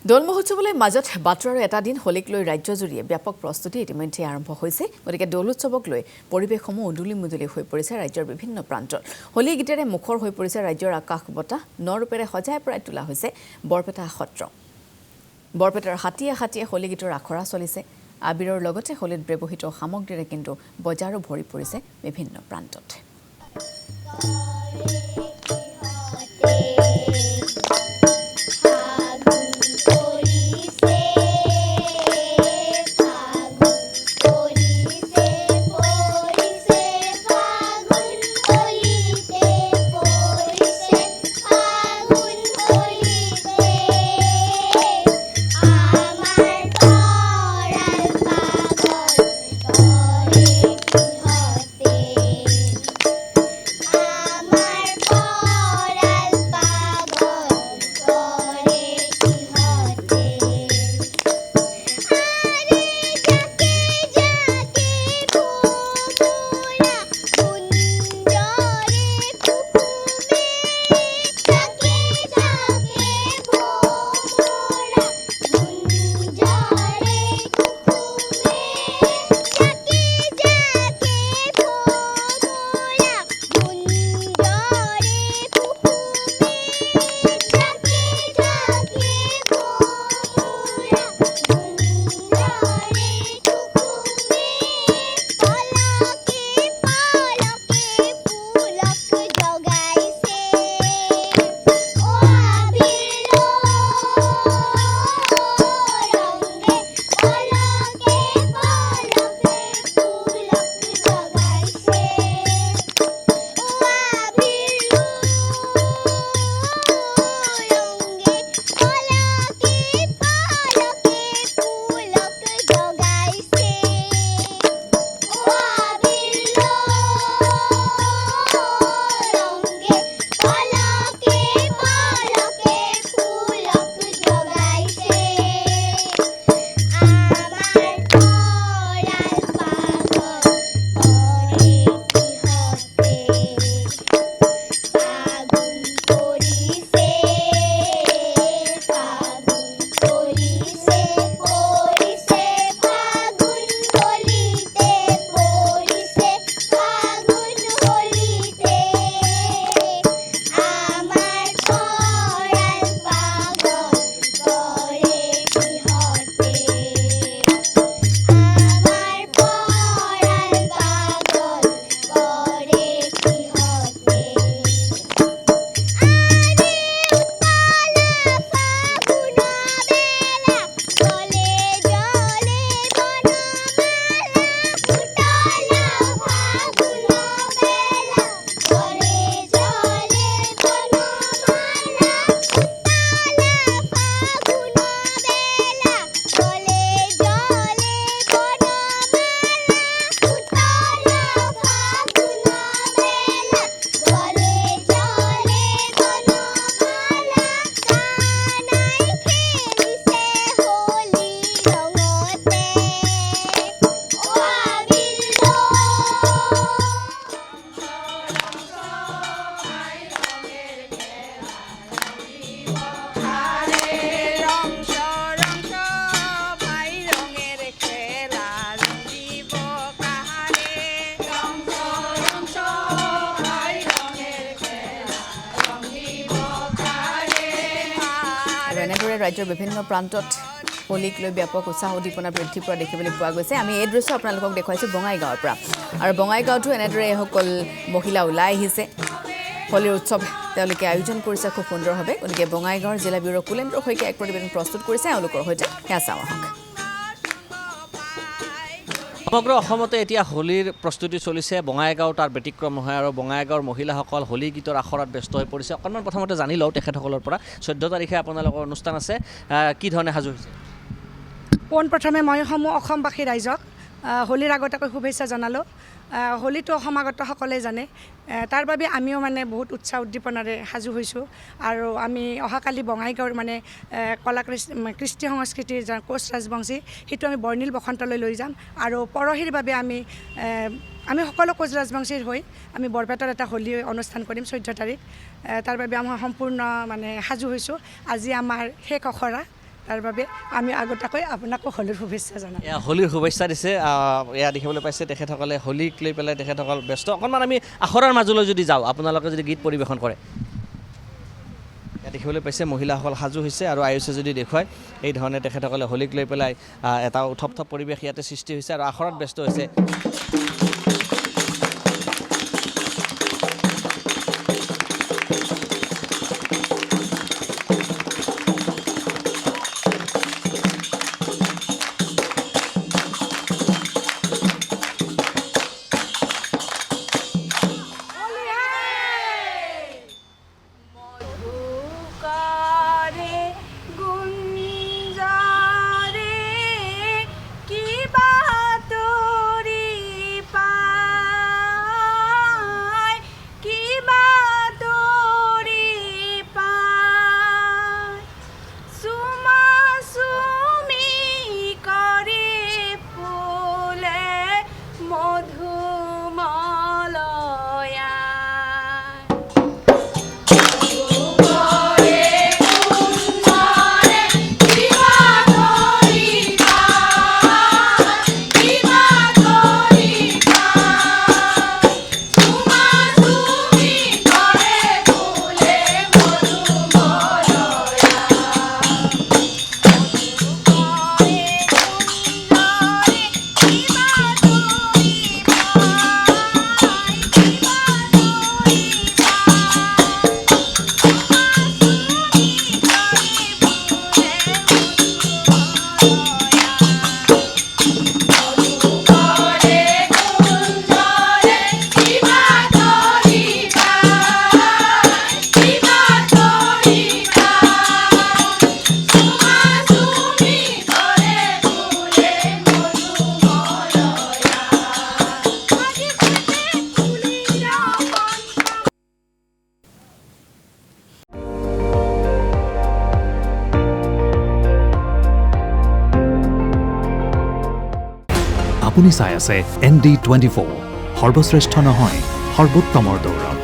দোল মহোৎসৱলৈ মাজত মাত্ৰ এটা দিন হোলীক লৈ ৰাজ্যজুৰিয়ে ব্যাপক প্ৰস্তুতি ইতিমধ্যে আৰম্ভ হৈছে। গতিকে দোল উৎসৱক লৈ পৰিৱেশসমূহ উদুলি মুদুলি হৈ পৰিছে ৰাজ্যৰ বিভিন্ন প্ৰান্তত। হোলী গীতেৰে মুখৰ হৈ পৰিছে ৰাজ্যৰ আকাশ বতাহ। নৰূপেৰে সজাই পৰাই তোলা হৈছে বৰপেটা সত্ৰ। বৰপেটাৰ হাতীয়ে হাতীয়ে হোলী গীতৰ আখৰা চলিছে। আবিৰৰ লগতে হোলীত ব্যৱহৃত সামগ্ৰীৰে কিন্তু বজাৰো ভৰি পৰিছে বিভিন্ন প্ৰান্তত। এনেদৰে ৰাজ্যৰ বিভিন্ন প্ৰান্তত হোলীক লৈ ব্যাপক উৎসাহ উদ্দীপনা বৃদ্ধি পোৱা দেখিবলৈ পোৱা গৈছে। আমি এই দৃশ্য আপোনালোকক দেখুৱাইছোঁ বঙাইগাঁৱৰ পৰা। আৰু বঙাইগাঁৱতো এনেদৰে এসকল মহিলা ওলাই আহিছে। হোলীৰ উৎসৱ তেওঁলোকে আয়োজন কৰিছে খুব সুন্দৰভাৱে। গতিকে বঙাইগাঁৱৰ জিলা ব্যুৰ কুলেন্দ্ৰ শইকীয়াই এক প্ৰতিবেদন প্ৰস্তুত কৰিছে এওঁলোকৰ সৈতে। সেয়া চাওঁ আহক। সমগ্ৰ অসমতে এতিয়া হোলীৰ প্ৰস্তুতি চলিছে। বঙাইগাঁও তাৰ ব্যতিক্ৰম নহয় আৰু বঙাইগাঁৱৰ মহিলাসকল হোলী গীতৰ আখৰাত ব্যস্ত হৈ পৰিছে। অকণমান প্ৰথমতে জানি লওঁ তেখেতসকলৰ পৰা। 14 তাৰিখে আপোনালোকৰ অনুষ্ঠান আছে, কি ধৰণে সাজু হৈছে? পোনপ্ৰথমে মই অসমবাসী ৰাইজক হোলীৰ আগতীয়াকৈ শুভেচ্ছা জনালোঁ। হোলীটো সমাগত সকলোৱে জানে, তাৰ বাবে আমিও মানে বহুত উৎসাহ উদ্দীপনাৰে সাজু হৈছোঁ। আৰু আমি অহাকালি বঙাইগাঁৱৰ মানে কলা কৃষ্টি সংস্কৃতিৰ কোচ ৰাজবংশী সেইটো আমি বৰ্ণিল বসন্তলৈ লৈ যাম। আৰু পৰহিৰ বাবে আমি সকলো কোচ ৰাজবংশীৰ হৈ আমি বৰপেটাত এটা হোলী অনুষ্ঠান কৰিম 14 তাৰিখ। তাৰ বাবে আমি সম্পূৰ্ণ মানে সাজু হৈছোঁ। আজি আমাৰ শেষ অখৰা তাৰ বাবে আমি আগতীয়াকৈ আপোনাকো হোলীৰ শুভেচ্ছা জনাম। এয়া হোলীৰ শুভেচ্ছা দিছে এয়া দেখিবলৈ পাইছে তেখেতসকলে হোলীক লৈ পেলাই তেখেতসকল ব্যস্ত অকণমান আমি আখৰাৰ মাজলৈ যদি যাওঁ আপোনালোকে যদি গীত পৰিৱেশন কৰে দেখিবলৈ পাইছে মহিলাসকল সাজু হৈছে আৰু আয়ুষে যদি দেখুৱায় এই ধৰণে তেখেতসকলে হোলীক লৈ পেলাই এটা উথপ পৰিৱেশ ইয়াতে সৃষ্টি হৈছে আৰু আখৰাত ব্যস্ত হৈছে আপুনি চাই আছে ND24 সৰ্বশ্ৰেষ্ঠ নহয় সৰ্বোত্তমৰ দৌৰত